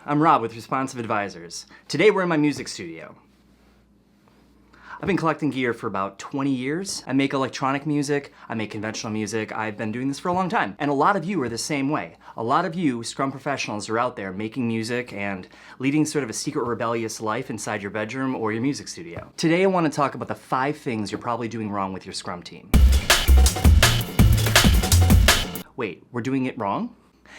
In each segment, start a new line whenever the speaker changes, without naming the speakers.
Hi, I'm Rob with Responsive Advisors. Today we're in my music studio. I've been collecting gear for about 20 years. I make electronic music, I make conventional music, I've been doing this for a long time. And a lot of you are the same way. A lot of you Scrum professionals are out there making music and leading sort of a secret rebellious life inside your bedroom or your music studio. Today I want to talk about the 5 things you're probably doing wrong with your Scrum team. Wait, we're doing it wrong?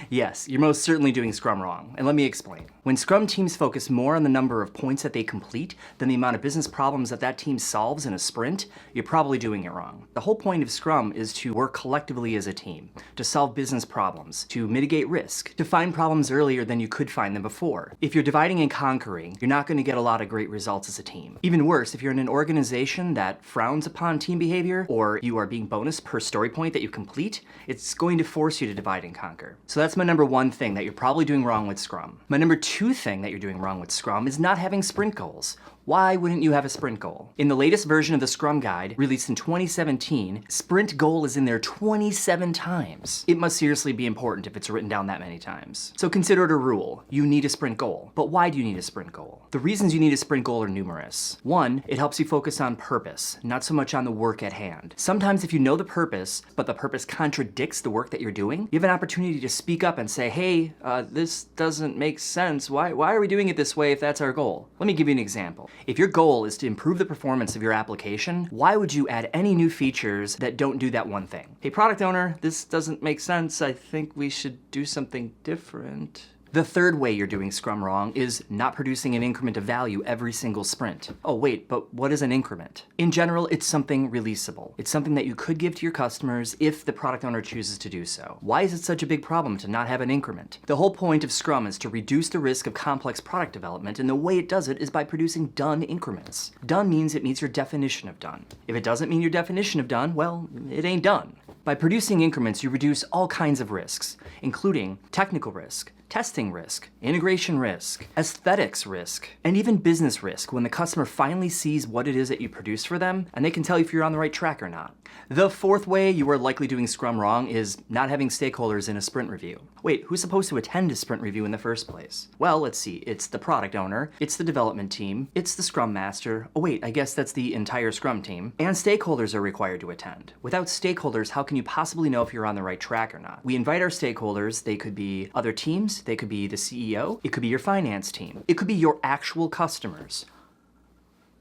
Yes, you're most certainly doing Scrum wrong, and let me explain. When Scrum teams focus more on the number of points that they complete than the amount of business problems that that team solves in a sprint, you're probably doing it wrong. The whole point of Scrum is to work collectively as a team, to solve business problems, to mitigate risk, to find problems earlier than you could find them before. If you're dividing and conquering, you're not going to get a lot of great results as a team. Even worse, if you're in an organization that frowns upon team behavior, or you are being bonused per story point that you complete, it's going to force you to divide and conquer. So that's my number 1 thing that you're probably doing wrong with Scrum. My number 2 thing that you're doing wrong with Scrum is not having sprint goals. Why wouldn't you have a sprint goal? In the latest version of the Scrum Guide, released in 2017, sprint goal is in there 27 times. It must seriously be important if it's written down that many times. So consider it a rule. You need a sprint goal. But why do you need a sprint goal? The reasons you need a sprint goal are numerous. 1, it helps you focus on purpose, not so much on the work at hand. Sometimes if you know the purpose, but the purpose contradicts the work that you're doing, you have an opportunity to speak up and say, hey, this doesn't make sense. Why are we doing it this way if that's our goal? Let me give you an example. If your goal is to improve the performance of your application, why would you add any new features that don't do that one thing? Hey, product owner, this doesn't make sense. I think we should do something different. The 3rd way you're doing Scrum wrong is not producing an increment of value every single sprint. Oh wait, but what is an increment? In general, it's something releasable. It's something that you could give to your customers if the product owner chooses to do so. Why is it such a big problem to not have an increment? The whole point of Scrum is to reduce the risk of complex product development, and the way it does it is by producing done increments. Done means it meets your definition of done. If it doesn't mean your definition of done, well, it ain't done. By producing increments, you reduce all kinds of risks, including technical risk, testing risk, integration risk, aesthetics risk, and even business risk when the customer finally sees what it is that you produce for them and they can tell if you're on the right track or not. The 4th way you are likely doing Scrum wrong is not having stakeholders in a sprint review. Wait, who's supposed to attend a sprint review in the first place? Well, let's see, it's the product owner, it's the development team, it's the Scrum Master, oh wait, I guess that's the entire Scrum team, and stakeholders are required to attend. Without stakeholders, how can you possibly know if you're on the right track or not? We invite our stakeholders, they could be other teams, they could be the CEO, it could be your finance team, it could be your actual customers.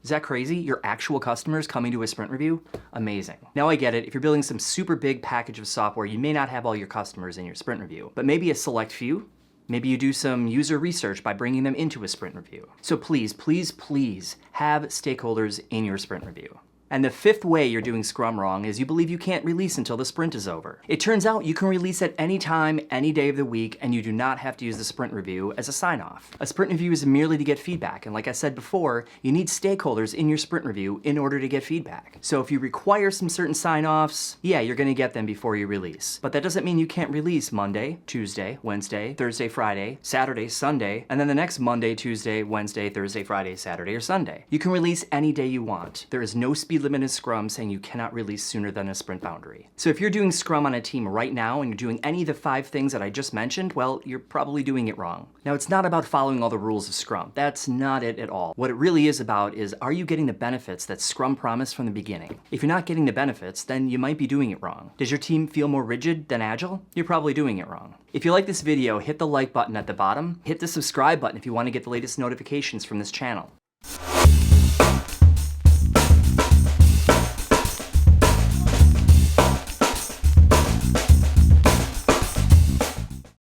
Is that crazy? Your actual customers coming to a sprint review? Amazing. Now I get it, if you're building some super big package of software, you may not have all your customers in your sprint review, but maybe a select few. Maybe you do some user research by bringing them into a sprint review. So please, please, please have stakeholders in your sprint review. And the 5th way you're doing Scrum wrong is you believe you can't release until the sprint is over. It turns out you can release at any time, any day of the week, and you do not have to use the sprint review as a sign-off. A sprint review is merely to get feedback, and like I said before, you need stakeholders in your sprint review in order to get feedback. So if you require some certain sign-offs, yeah, you're gonna get them before you release. But that doesn't mean you can't release Monday, Tuesday, Wednesday, Thursday, Friday, Saturday, Sunday, and then the next Monday, Tuesday, Wednesday, Thursday, Friday, Saturday, or Sunday. You can release any day you want. There is no speed limit in Scrum saying you cannot release sooner than a sprint boundary. So if you're doing Scrum on a team right now and you're doing any of the 5 things that I just mentioned, well, you're probably doing it wrong. Now, it's not about following all the rules of Scrum. That's not it at all. What it really is about is, are you getting the benefits that Scrum promised from the beginning? If you're not getting the benefits, then you might be doing it wrong. Does your team feel more rigid than Agile? You're probably doing it wrong. If you like this video, hit the like button at the bottom. Hit the subscribe button if you want to get the latest notifications from this channel.